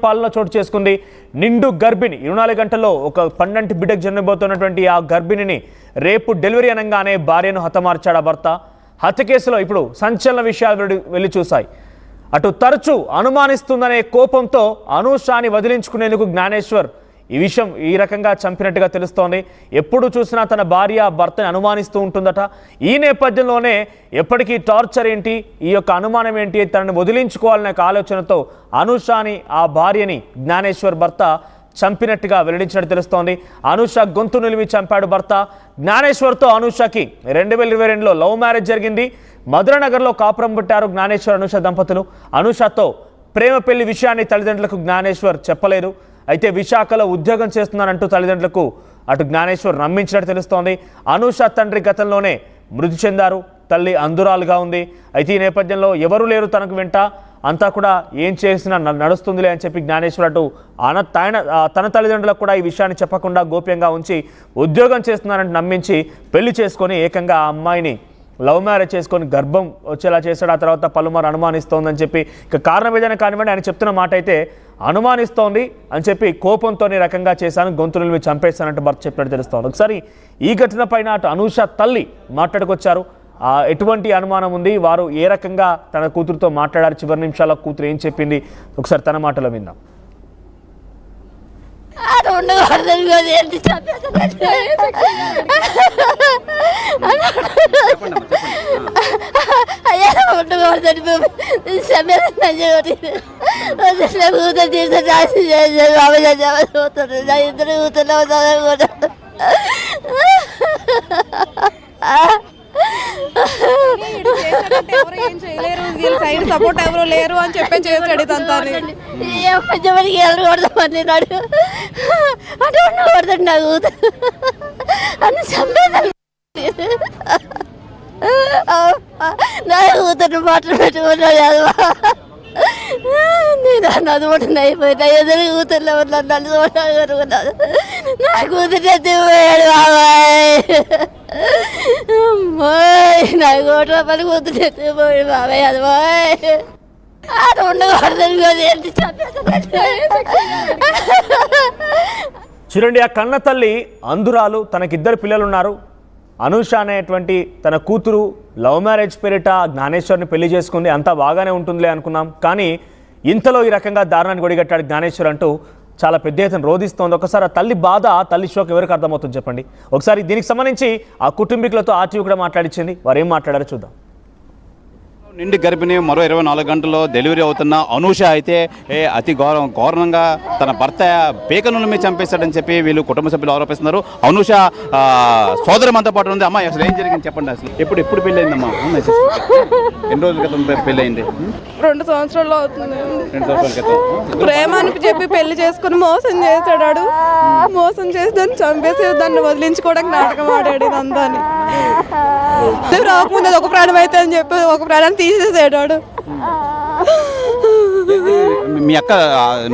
పాలన చోటు చేసుకుంది. నిండు గర్భిణి 24 గంటల్లో ఒక పండంటి బిడ్డకు జన్మబోతున్నటువంటి ఆ గర్భిణిని రేపు డెలివరీ అనగానే భార్యను హతమార్చాడు భర్త. హత్య కేసులో ఇప్పుడు సంచలన విషయాలు వెళ్లి చూశాయి. అటు తరచూ అనుమానిస్తుందనే కోపంతో అనూషాని వదిలించుకునేందుకు జ్ఞానేశ్వర్ ఈ రకంగా చంపినట్టుగా తెలుస్తోంది. ఎప్పుడు చూసినా తన భార్య భర్తని అనుమానిస్తూ ఉంటుందట. ఈ నేపథ్యంలోనే ఎప్పటికీ టార్చర్ ఏంటి, ఈ యొక్క అనుమానం ఏంటి, తనని వదిలించుకోవాలనే ఆలోచనతో అనూషాని ఆ భార్యని జ్ఞానేశ్వర్ భర్త చంపినట్టుగా వెల్లడించినట్టు తెలుస్తోంది. అనూష గొంతు నిలిమి చంపాడు భర్త. జ్ఞానేశ్వర్తో అనూషకి 2022లో లవ్ మ్యారేజ్ జరిగింది. మధురనగర్లో కాపురం పుట్టారు జ్ఞానేశ్వర్ అనూష దంపతులు. అనూషతో ప్రేమ పెళ్లి విషయాన్ని తల్లిదండ్రులకు జ్ఞానేశ్వర్ చెప్పలేదు. అయితే విశాఖలో ఉద్యోగం చేస్తున్నానంటూ తల్లిదండ్రులకు అటు జ్ఞానేశ్వర్ నమ్మించినట్టు తెలుస్తోంది. అనూష తండ్రి గతంలోనే మృతి చెందారు. తల్లి అందురాలుగా ఉంది. అయితే ఈ నేపథ్యంలో ఎవరు లేరు తనకు వెంట, అంతా కూడా ఏం చేసినా నడుస్తుందిలే అని చెప్పి జ్ఞానేశ్వర్ అటు తన తల్లిదండ్రులకు కూడా ఈ విషయాన్ని చెప్పకుండా గోప్యంగా ఉంచి ఉద్యోగం చేస్తున్నారంటూ నమ్మించి పెళ్లి చేసుకొని ఏకంగా ఆ అమ్మాయిని లవ్ మ్యారేజ్ చేసుకొని గర్భం వచ్చేలా చేశాడు. ఆ తర్వాత పలుమారు అనుమానిస్తోందని చెప్పి ఇక కారణం ఏదైనా కానివ్వండి, ఆయన చెప్తున్న మాట అయితే అనుమానిస్తోంది అని చెప్పి కోపంతో రకంగా చేశాను, గొంతు నిలిమి చంపేస్తానంటూ భర్త చెప్పినట్టు తెలుస్తోంది. ఒకసారి ఈ ఘటన పైన అటు అనూష తల్లి మాట్లాడుకొచ్చారు. ఎటువంటి అనుమానం ఉంది, వారు ఏ రకంగా తన కూతురుతో మాట్లాడారు, చివరి నిమిషాల కూతురు ఏం చెప్పింది, ఒకసారి తన మాటలో విందాం. సైడ్ సపోర్ట్ ఎవరు లేరు అని చెప్పి చేసాడు. ఇదంతా అన్ని చంపేదాన్ని నా కూతురు మాటలు పెట్టుకున్నాడు. నేను అన్నది అయిపోయినా ఎదురు కూతుర్లో నన్ను చూడగలుగుతున్నాను. నా కూతురు ఎత్తిపోయాడు బాబాయ్. నా కోట్ల పని కూతురు ఎత్తిపోయాడు బాబాయ్. అది బాయ్ అది ఉండకూడదు. చూడండి, ఆ కన్న తల్లి అందురాలు, తనకిద్దరు పిల్లలున్నారు. అనూష అనేటువంటి తన కూతురు లవ్ మ్యారేజ్ పేరిట జ్ఞానేశ్వర్ని పెళ్లి చేసుకుంది. అంతా బాగానే ఉంటుందిలే అనుకున్నాం. కానీ ఇంతలో ఈ రకంగా దారుణాన్ని గొడిగట్టాడు జ్ఞానేశ్వర్ అంటూ చాలా పెద్ద ఎత్తున రోధిస్తోంది. ఒకసారి ఆ తల్లి బాధ, తల్లి షోక్ ఎవరికి అర్థమవుతుంది చెప్పండి. ఒకసారి దీనికి సంబంధించి ఆ కుటుంబీకులతో ఆర్టీవీ కూడా మాట్లాడించింది. వారు ఏం మాట్లాడారో చూద్దాం. నిండి గర్భిణి మరో 24 గంటల్లో డెలివరీ అవుతున్న అనూష అయితే అతి ఘోరంగా తన భర్త పేకను మీద చంపేశాడని చెప్పి వీళ్ళు కుటుంబ సభ్యులు ఆరోపిస్తున్నారు. అనూష సోదరం అంతా పాటు ఉంది. అమ్మ అసలు ఏం జరిగింది చెప్పండి. అసలు ఎప్పుడు పెళ్ళి అయిందమ్మా? ఎన్ని రోజుల క్రితం పెళ్ళి అయింది? 2 సంవత్సరాలు అవుతుంది. 2 సంవత్సరాల క్రితం ప్రేమ అని చెప్పి పెళ్లి చేసుకుని మోసం చేశాడు. మోసం చేసి దాన్ని చంపేసి దాన్ని వదిలించుకోవడానికి నాటకం ఆడాడు. ఇదంతా రాకముందు ఒక ప్రాణం అయితే అని చెప్పి ఒక ప్రాణాన్ని తీసేసాడు. మీ అక్క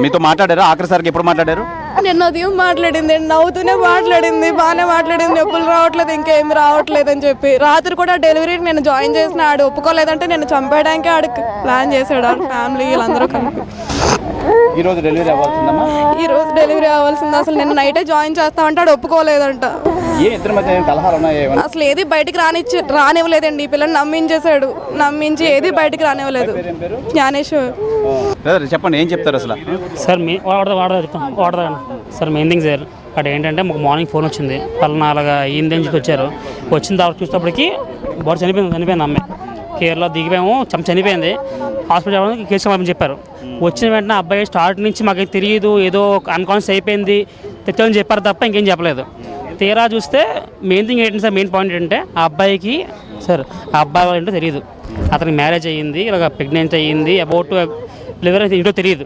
మీతో మాట్లాడారా? ఆఖరిసారికి ఎప్పుడు మాట్లాడారు? నిన్న ఉదయం మాట్లాడింది, నవ్వుతూనే మాట్లాడింది, బాగానే మాట్లాడింది. నొప్పులు రావట్లేదు, ఇంకేమి రావట్లేదు అని చెప్పి. రాత్రి కూడా డెలివరీకి నేను జాయిన్ చేసిన ఆడు ఒప్పుకోలేదంటే నేను చంపేయడానికి ఆడికి ప్లాన్ చేశాడు. ఆడు ఫ్యామిలీ వీళ్ళందరూ కలిపి. ఈ రోజు డెలివరీ అవ్వాల్సిందమ్మా? ఈ రోజు డెలివరీ అవ్వాల్సింది. అసలు నేను నైటే జాయిన్ చేస్తామంటే ఆడు ఒప్పుకోలేదంట. అసలు ఏది బయటికి రానివ్వలేదండి. ఈ పిల్లని నమ్మించేశాడు. నమ్మించి ఏది బయటికి రానివ్వలేదు. జ్ఞానేశ్వర్ చెప్పండి, ఏం చెప్తారు అసలు? Sir sir main thing sir అక్కడ ఏంటంటే మాకు మార్నింగ్ ఫోన్ వచ్చింది. పలానా అలాగా అయ్యింది అని వచ్చారు. వచ్చిన తర్వాత చూసేటప్పటికి బాడీ చనిపోయింది అమ్మాయి. కేరళలో దిగిపోయాము, చనిపోయింది. హాస్పిటల్ రావడానికి కేసు అని చెప్పారు. వచ్చిన వెంటనే అబ్బాయి స్టార్ట్ నుంచి మాకేం తెలియదు, ఏదో అన్కాన్షియస్ అయిపోయింది తెచ్చని చెప్పారు తప్ప ఇంకేం చెప్పలేదు. తీరా చూస్తే మెయిన్ థింగ్ ఏంటంటే సార్, మెయిన్ పాయింట్ ఏంటంటే ఆ అబ్బాయికి సార్ ఆ అబ్బాయి ఏంటో తెలియదు. అతనికి మ్యారేజ్ అయ్యింది, ఇలాగ ప్రెగ్నెంట్ అయ్యింది, అబౌట్ డెలివరీ ఏంటో తెలియదు.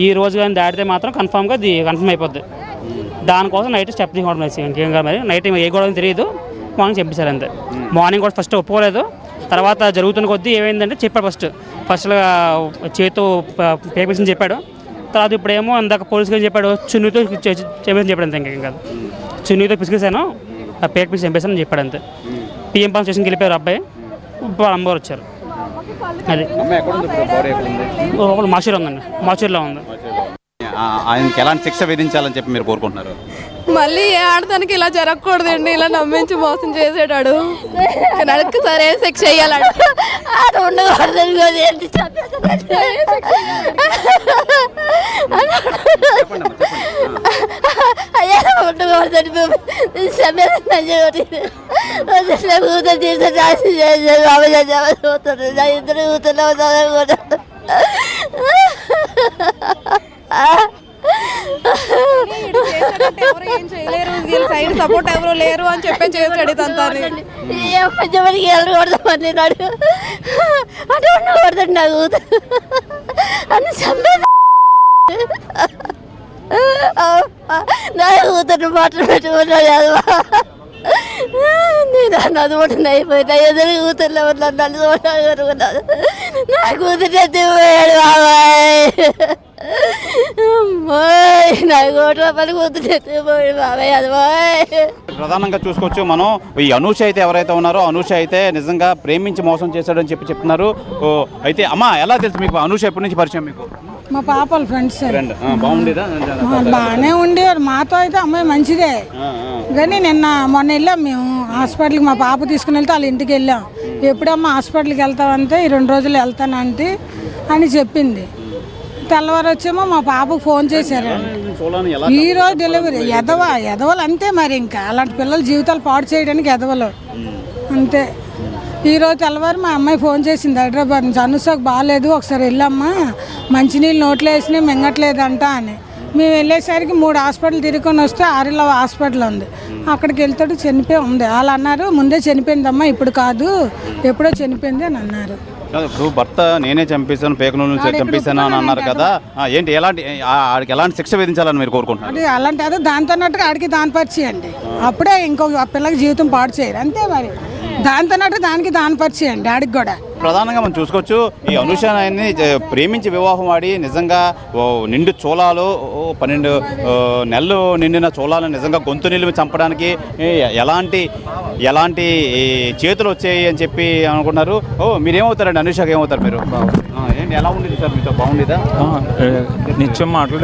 ఈ రోజు కానీ దాటితే మాత్రం కన్ఫర్మ్ అయిపోద్ది. దానికోసం నైట్ స్టెప్ తీసుకోవడం ఇంకేం కాదు. మరి నైట్ ఏ గొడవ తెలియదు, మార్నింగ్ చెప్పేశారు అంతే. మార్నింగ్ కూడా ఫస్ట్ ఒప్పుకోలేదు. తర్వాత జరుగుతున్న కొద్దీ ఏమైందంటే చెప్పాడు. ఫస్ట్ చేతితో పేపర్స్ని చెప్పాడు. తర్వాత ఇప్పుడేమో అందాక పోలీస్ గారు చెప్పాడు చున్నీతో చెప్పాడు. అంతే ఇంకేం కాదు. చున్నీతో పిసికేసాను, ఆ పేక పిసి చంపేసాను అని చెప్పాడు అంతే. పిఎం పాలన స్టేషన్కి వెళ్ళిపోయారు అబ్బాయి. ఇప్పుడు అమ్మవారు వచ్చారు. అది మాచూరు ఉందండి, మాచూరులో ఉంది. ఆయనకి ఎలాంటి శిక్ష విధించాలని చెప్పి మీరు కోరుకుంటున్నారు? మళ్ళీ ఏ ఆడదానికి ఇలా జరగకూడదండి, ఇలా నమ్మించి మోసం చేసాడు. నడక సరే శిక్ష చేయాలి. ఆడు ఉండకూడదు అయ్యా, ఉండకూడదని ఇద్దరు కూతుర్లో ఎవరు ఏం చేయలేరు, వీళ్ళ సైడ్ సపోర్ట్ ఎవరు లేరు అని చెప్పి చేసాడు ఇదంతా. ఎవరికి వెళ్ళకూడదు నాడు అంటే ఉండకూడదండి నా కూతురు అని చంపేది. నా కూతురు మాటలు పెట్టుకున్నాడు అదవా, నేను అన్నది కూడా అయిపోయినా ఎదురు కూతుర్లో ఉన్నాను, నన్ను చూడగలుగుతున్నాను. నా కూతురు ఎత్తిపోయాడు బాబాయ్, నా కోట్ల పని కూతురు ఎత్తిపోయాడు బాబాయ్ అదవాయ్. ప్రధానంగా చూసుకోవచ్చు మనం, ఈ అనూష అయితే ఎవరైతే ఉన్నారో అనూష అయితే నిజంగా ప్రేమించి మోసం చేశాడని చెప్తున్నారు. అయితే అమ్మా, ఎలా తెలుసు మీకు అనూష? ఎప్పటి నుంచి పరిచయం మీకు? మా పాపల ఫ్రెండ్స్ ఫ్రెండ్. బాగుండేదా? బాగానే ఉండేవారు మాతో, అయితే అమ్మాయి మంచిదే. కానీ మొన్న వెళ్ళాం మేము హాస్పిటల్కి, మా పాప తీసుకుని వెళ్తే వాళ్ళ ఇంటికి వెళ్ళాం. ఎప్పుడమ్మా హాస్పిటల్కి వెళ్తామంటే ఈ 2 రోజులు వెళ్తానంటే అని చెప్పింది. తెల్లవారు వచ్చేమో మా పాపకు ఫోన్ చేశారు, ఈరోజు డెలివరీ. ఎదవలు అంతే మరి, ఇంకా అలాంటి పిల్లల జీవితాలు పాడు చేయడానికి ఎదవలు అంతే. ఈరోజు తెల్లవారు మా అమ్మాయి ఫోన్ చేసింది హైదరాబాద్ నుంచి, అనుషకు బాగాలేదు ఒకసారి వెళ్ళమ్మా, మంచినీళ్ళు నోట్లో వేసినా మింగట్లేదంట అని. మేము వెళ్ళేసరికి 3 హాస్పిటల్ తిరుగుకొని వస్తే ఆరిలో హాస్పిటల్ ఉంది, అక్కడికి వెళ్తాడు చనిపోయి ఉంది. వాళ్ళు అన్నారు ముందే చనిపోయిందమ్మా, ఇప్పుడు కాదు ఎప్పుడో చనిపోయింది అని అన్నారు. ఇప్పుడు భర్త నేనే చంపేశాను, పేకనూరు నుంచి చంపేశాను అని అన్నారు కదా, ఏంటి ఆడికి ఎలాంటి శిక్ష విధించాలని మీరు కోరుకుంటున్నారు? అది అలాంటి అదే దాంతో అన్నట్టుగా ఆడికి దాని పరిచయండి, అప్పుడే ఇంకొక పిల్లకి జీవితం పాడు చేయరు అంతే మరి. దాంతో దానికి దాని పరిచయండి ఆడికి కూడా. ప్రధానంగా మనం చూసుకోవచ్చు, ఈ అనూష ఆయన్ని ప్రేమించి వివాహం ఆడి నిజంగా నిండు చోళాలు 12 నెలలు నిండిన చోళాలను నిజంగా గొంతు నిలిమి చంపడానికి ఎలాంటి చేతులు వచ్చాయి అని చెప్పి అనుకున్నారు. మీరేమవుతారండి? అనూషకి ఏమవుతారు మీరు? ఏంటి, ఎలా ఉండేది సార్ మీతో? బాగుండేదా? నిత్యం మాట్లాడే